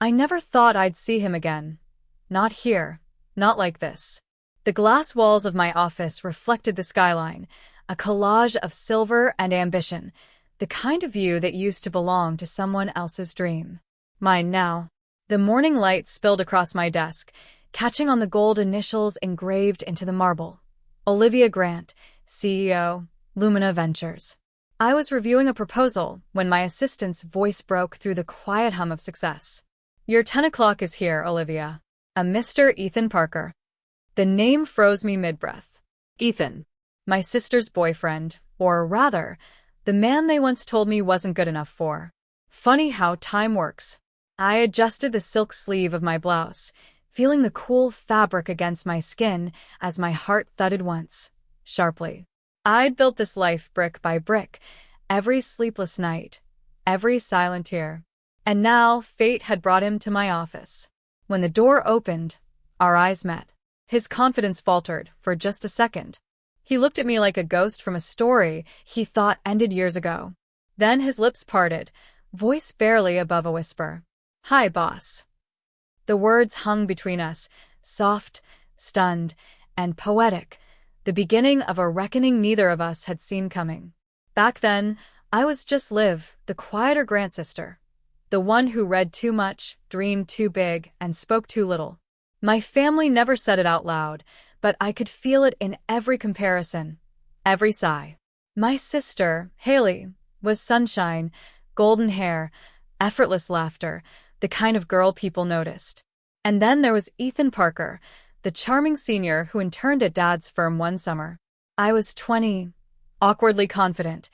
I never thought I'd see him again. Not here. Not like this. The glass walls of my office reflected the skyline, a collage of silver and ambition, the kind of view that used to belong to someone else's dream. Mine now. The morning light spilled across my desk, catching on the gold initials engraved into the marble. Olivia Grant, CEO, Lumina Ventures. I was reviewing a proposal when my assistant's voice broke through the quiet hum of success. Your 10 o'clock is here, Olivia. A Mr. Ethan Parker. The name froze me mid-breath. Ethan. My sister's boyfriend, or rather, the man they once told me wasn't good enough for. Funny how time works. I adjusted the silk sleeve of my blouse, feeling the cool fabric against my skin as my heart thudded once, sharply. I'd built this life brick by brick, every sleepless night, every silent tear. And now fate had brought him to my office. When the door opened, our eyes met. His confidence faltered for just a second. He looked at me like a ghost from a story he thought ended years ago. Then his lips parted, voice barely above a whisper. Hi, boss. The words hung between us, soft, stunned, and poetic, the beginning of a reckoning neither of us had seen coming. Back then, I was just Liv, the quieter Grant sister, the one who read too much, dreamed too big, and spoke too little. My family never said it out loud, but I could feel it in every comparison, every sigh. My sister, Haley, was sunshine, golden hair, effortless laughter, the kind of girl people noticed. And then there was Ethan Parker, the charming senior who interned at Dad's firm one summer. I was 20, awkwardly confident,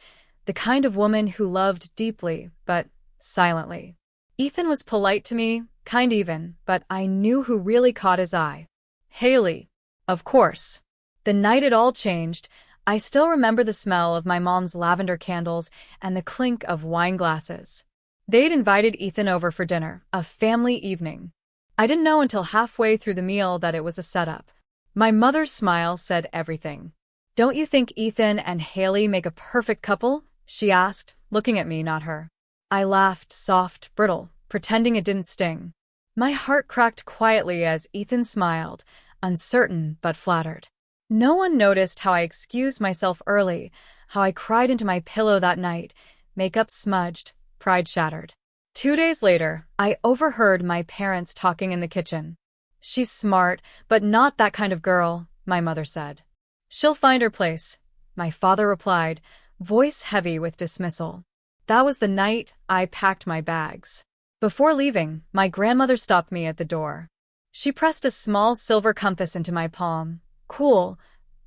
the kind of woman who loved deeply, but silently. Ethan was polite to me, kind even, but I knew who really caught his eye. Haley. Of course. The night it all changed, I still remember the smell of my mom's lavender candles and the clink of wine glasses. They'd invited Ethan over for dinner, a family evening. I didn't know until halfway through the meal that it was a setup. My mother's smile said everything. Don't you think Ethan and Haley make a perfect couple? She asked, looking at me, not her. I laughed, soft, brittle, pretending it didn't sting. My heart cracked quietly as Ethan smiled, uncertain but flattered. No one noticed how I excused myself early, how I cried into my pillow that night, makeup smudged, pride shattered. 2 days later, I overheard my parents talking in the kitchen. She's smart, but not that kind of girl, my mother said. She'll find her place, my father replied, voice heavy with dismissal. That was the night I packed my bags. Before leaving, my grandmother stopped me at the door. She pressed a small silver compass into my palm, cool,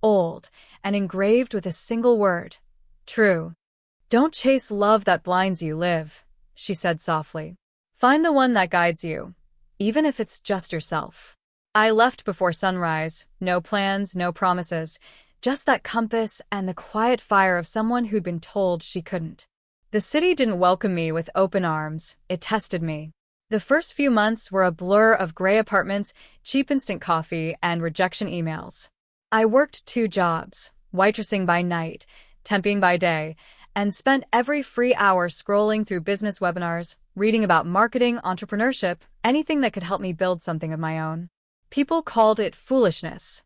old, and engraved with a single word. True. Don't chase love that blinds you, Liv, she said softly. Find the one that guides you, even if it's just yourself. I left before sunrise, no plans, no promises, just that compass and the quiet fire of someone who'd been told she couldn't. The city didn't welcome me with open arms, it tested me. The first few months were a blur of gray apartments, cheap instant coffee, and rejection emails. I worked 2 jobs, waitressing by night, temping by day, and spent every free hour scrolling through business webinars, reading about marketing, entrepreneurship, anything that could help me build something of my own. People called it foolishness.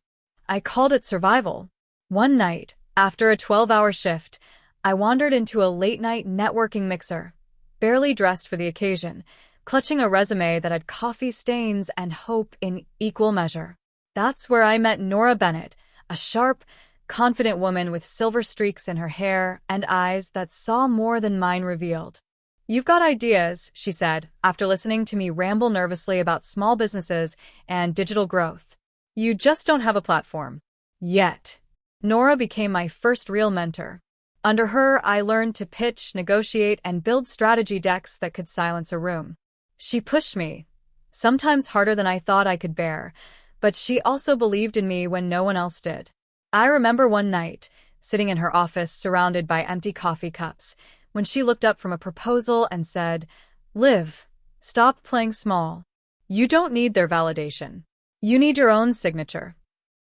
I called it survival. One night, after a 12-hour shift, I wandered into a late-night networking mixer, barely dressed for the occasion, clutching a resume that had coffee stains and hope in equal measure. That's where I met Nora Bennett, a sharp, confident woman with silver streaks in her hair and eyes that saw more than mine revealed. You've got ideas, she said, after listening to me ramble nervously about small businesses and digital growth. You just don't have a platform. Yet. Nora became my first real mentor. Under her, I learned to pitch, negotiate, and build strategy decks that could silence a room. She pushed me, sometimes harder than I thought I could bear, but she also believed in me when no one else did. I remember one night, sitting in her office surrounded by empty coffee cups, when she looked up from a proposal and said, Liv, stop playing small. You don't need their validation. You need your own signature.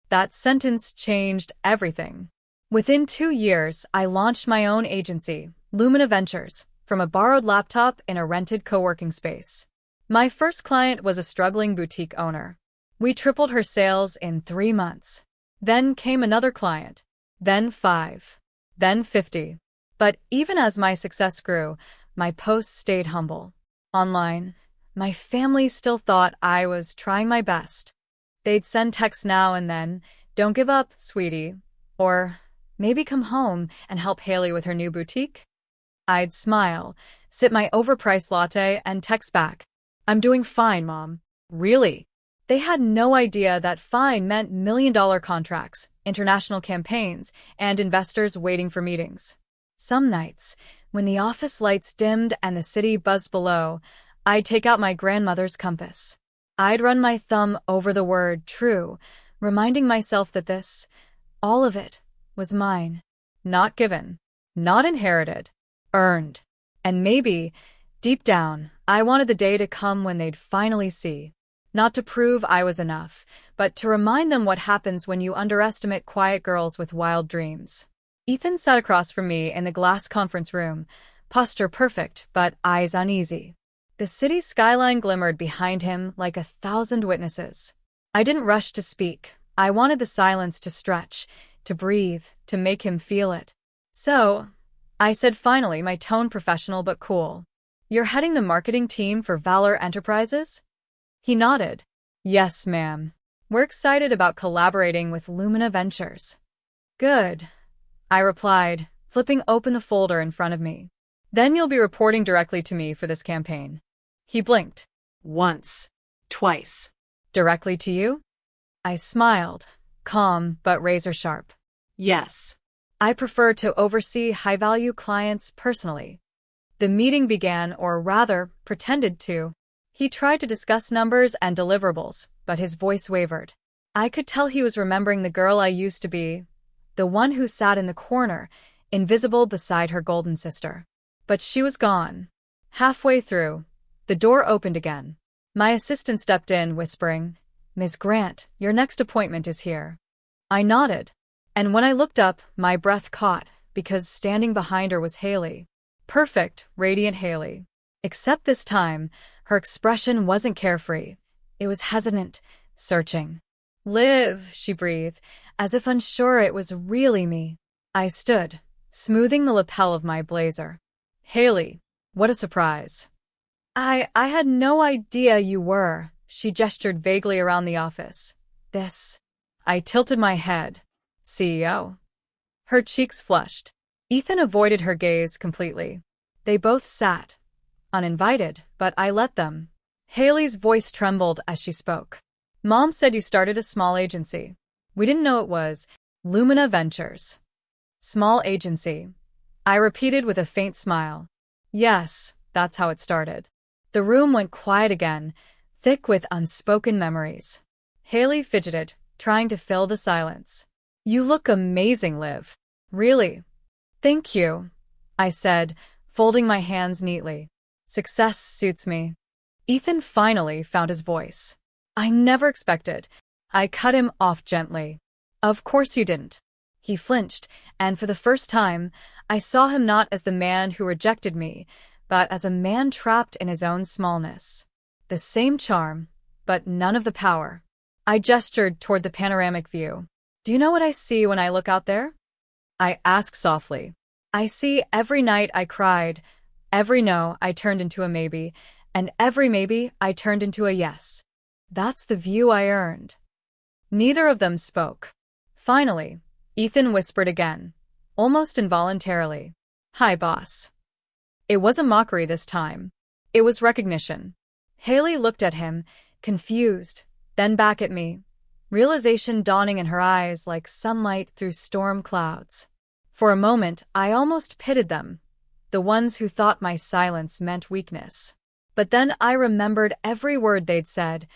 That sentence changed everything. Within 2 years, I launched my own agency, Lumina Ventures, from a borrowed laptop in a rented co-working space. My first client was a struggling boutique owner. We tripled her sales in 3 months. Then came another client. Then 5. Then 50. But even as my success grew, my posts stayed humble. Online, my family still thought I was trying my best. They'd send texts now and then, "Don't give up, sweetie," or "Maybe come home and help Haley with her new boutique." I'd smile, sip my overpriced latte, and text back, "I'm doing fine, Mom." Really? They had no idea that fine meant million-dollar contracts, international campaigns, and investors waiting for meetings. Some nights, when the office lights dimmed and the city buzzed below, I'd take out my grandmother's compass. I'd run my thumb over the word true, reminding myself that this, all of it, was mine. Not given, not inherited, earned. And maybe, deep down, I wanted the day to come when they'd finally see. Not to prove I was enough, but to remind them what happens when you underestimate quiet girls with wild dreams. Ethan sat across from me in the glass conference room, posture perfect, but eyes uneasy. The city skyline glimmered behind him like 1,000 witnesses. I didn't rush to speak. I wanted the silence to stretch, to breathe, to make him feel it. "So," I said finally, my tone professional but cool, "you're heading the marketing team for Valor Enterprises?" He nodded. "Yes, ma'am. We're excited about collaborating with Lumina Ventures." "Good," I replied, flipping open the folder in front of me. "Then you'll be reporting directly to me for this campaign." He blinked. "Once. Twice. Directly to you?" I smiled, calm but razor-sharp. "Yes. I prefer to oversee high-value clients personally." The meeting began, or rather, pretended to. He tried to discuss numbers and deliverables, but his voice wavered. I could tell he was remembering the girl I used to be, the one who sat in the corner, invisible beside her golden sister. But she was gone. Halfway through, the door opened again. My assistant stepped in, whispering, "Ms. Grant, your next appointment is here." I nodded, and when I looked up, my breath caught, because standing behind her was Haley. Perfect, radiant Haley. Except this time, her expression wasn't carefree. It was hesitant, searching. "Liv," she breathed, as if unsure it was really me. I stood, smoothing the lapel of my blazer. "Haley, what a surprise." I had no idea you were," she gestured vaguely around the office. "This." I tilted my head. "CEO." Her cheeks flushed. Ethan avoided her gaze completely. They both sat, uninvited, but I let them. Haley's voice trembled as she spoke. "Mom said you started a small agency. We didn't know it was Lumina Ventures." "Small agency," I repeated with a faint smile. "Yes, that's how it started." The room went quiet again, thick with unspoken memories. Haley fidgeted, trying to fill the silence. "You look amazing, Liv." "Really?" "Thank you," I said, folding my hands neatly. "Success suits me." Ethan finally found his voice. "I never expected." I cut him off gently. "Of course you didn't." He flinched, and for the first time, I saw him not as the man who rejected me, but as a man trapped in his own smallness. The same charm, but none of the power. I gestured toward the panoramic view. "Do you know what I see when I look out there?" I asked softly. "I see every night I cried, every no I turned into a maybe, and every maybe I turned into a yes. That's the view I earned." Neither of them spoke. Finally, Ethan whispered again, almost involuntarily, "Hi, boss." It wasn't mockery this time. It was recognition. Haley looked at him, confused, then back at me, realization dawning in her eyes like sunlight through storm clouds. For a moment, I almost pitied them, the ones who thought my silence meant weakness. But then I remembered every word they'd said,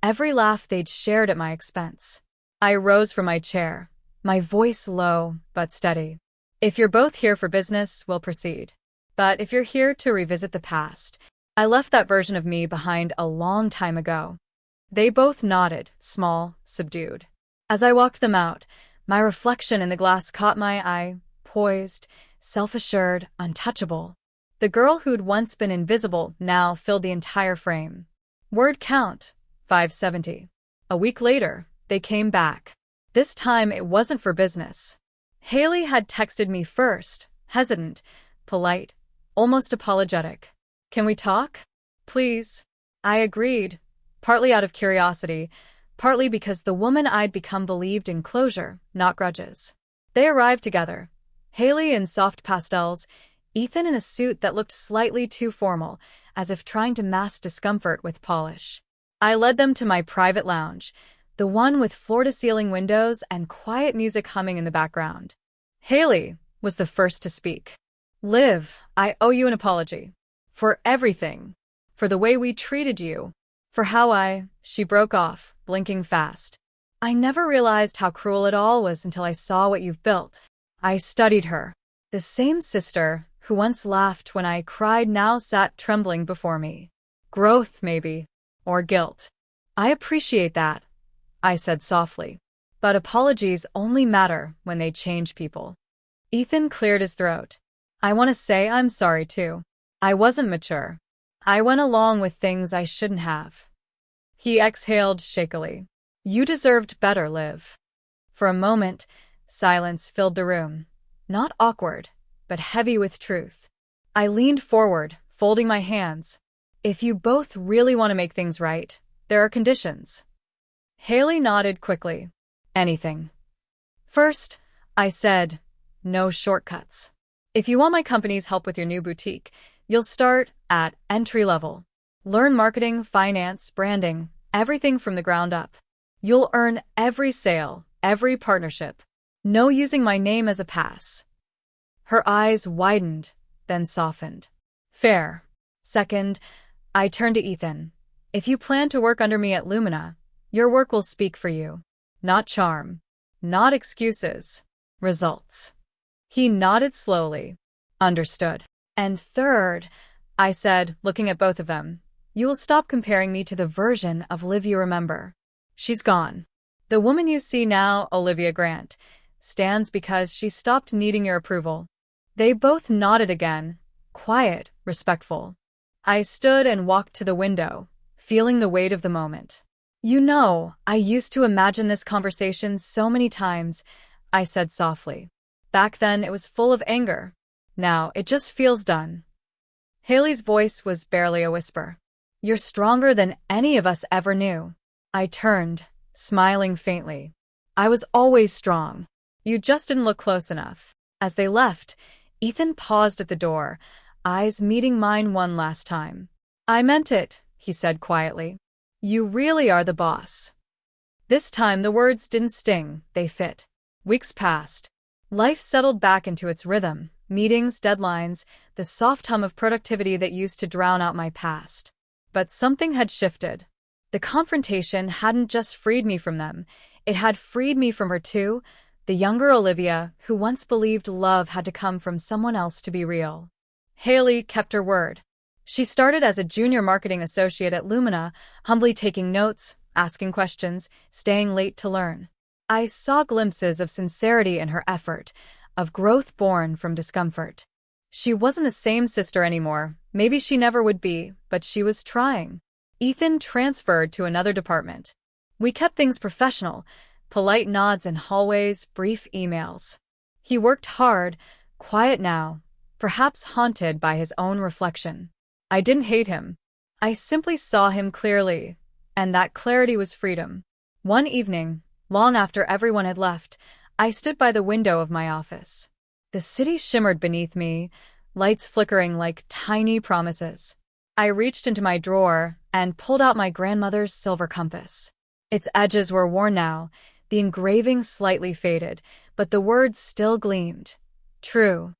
every laugh they'd shared at my expense. I rose from my chair, my voice low but steady. "If you're both here for business, we'll proceed. But if you're here to revisit the past, I left that version of me behind a long time ago." They both nodded, small, subdued. As I walked them out, my reflection in the glass caught my eye, poised, self-assured, untouchable. The girl who'd once been invisible now filled the entire frame. Word count, 570. A week later, they came back. This time it wasn't for business. Haley had texted me first, hesitant, polite, almost apologetic. Can we talk? Please. I agreed, partly out of curiosity, partly because the woman I'd become believed in closure, not grudges. They arrived together. Haley in soft pastels, Ethan in a suit that looked slightly too formal, as if trying to mask discomfort with polish. I led them to my private lounge, the one with floor-to-ceiling windows and quiet music humming in the background. Haley was the first to speak. Liv, I owe you an apology. For everything. For the way we treated you. For how she broke off, blinking fast. I never realized how cruel it all was until I saw what you've built. I studied her. The same sister who once laughed when I cried now sat trembling before me. Growth, maybe. Or guilt. I appreciate that, I said softly. But apologies only matter when they change people. Ethan cleared his throat. I want to say I'm sorry too. I wasn't mature. I went along with things I shouldn't have. He exhaled shakily. You deserved better, Liv. For a moment, silence filled the room. Not awkward, but heavy with truth. I leaned forward, folding my hands. If you both really want to make things right, there are conditions. Haley nodded quickly. Anything. First, I said, no shortcuts. If you want my company's help with your new boutique, you'll start at entry level. Learn marketing, finance, branding, everything from the ground up. You'll earn every sale, every partnership. No using my name as a pass. Her eyes widened, then softened. Fair. Second, I turned to Ethan. If you plan to work under me at Lumina, your work will speak for you. Not charm. Not excuses. Results. He nodded slowly. Understood. And third, I said, looking at both of them, you will stop comparing me to the version of Liv you remember. She's gone. The woman you see now, Olivia Grant, stands because she stopped needing your approval. They both nodded again, quiet, respectful. I stood and walked to the window, feeling the weight of the moment. You know, I used to imagine this conversation so many times, I said softly. Back then it was full of anger. Now it just feels done. Haley's voice was barely a whisper. You're stronger than any of us ever knew. I turned, smiling faintly. I was always strong. You just didn't look close enough. As they left, Ethan paused at the door, eyes meeting mine one last time. I meant it, he said quietly. You really are the boss. This time the words didn't sting, they fit. Weeks passed. Life settled back into its rhythm, meetings, deadlines, the soft hum of productivity that used to drown out my past. But something had shifted. The confrontation hadn't just freed me from them, it had freed me from her too, the younger Olivia who once believed love had to come from someone else to be real. Haley kept her word. She started as a junior marketing associate at Lumina, humbly taking notes, asking questions, staying late to learn. I saw glimpses of sincerity in her effort, of growth born from discomfort. She wasn't the same sister anymore, maybe she never would be, but she was trying. Ethan transferred to another department. We kept things professional, polite nods in hallways, brief emails. He worked hard, quiet now, perhaps haunted by his own reflection. I didn't hate him. I simply saw him clearly, and that clarity was freedom. One evening, long after everyone had left, I stood by the window of my office. The city shimmered beneath me, lights flickering like tiny promises. I reached into my drawer and pulled out my grandmother's silver compass. Its edges were worn now, the engraving slightly faded, but the words still gleamed. True.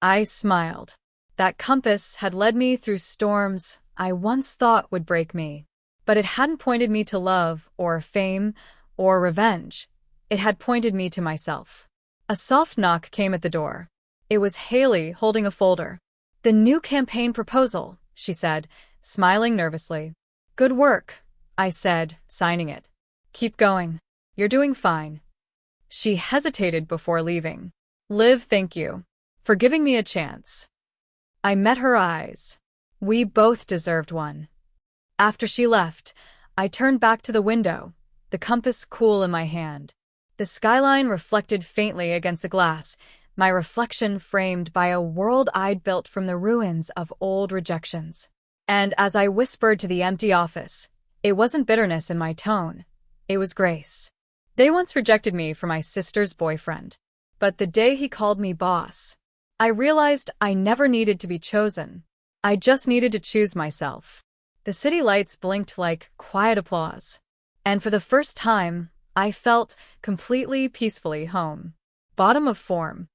I smiled. That compass had led me through storms I once thought would break me. But it hadn't pointed me to love, or fame, or revenge. It had pointed me to myself. A soft knock came at the door. It was Haley holding a folder. The new campaign proposal, she said, smiling nervously. Good work, I said, signing it. Keep going. You're doing fine. She hesitated before leaving. Liv, thank you. For giving me a chance. I met her eyes. We both deserved one. After she left, I turned back to the window, the compass cool in my hand. The skyline reflected faintly against the glass, my reflection framed by a world I'd built from the ruins of old rejections. And as I whispered to the empty office, it wasn't bitterness in my tone, it was grace. They once rejected me for my sister's boyfriend, but the day he called me boss, I realized I never needed to be chosen. I just needed to choose myself. The city lights blinked like quiet applause, and for the first time, I felt completely peacefully home. Bottom of form.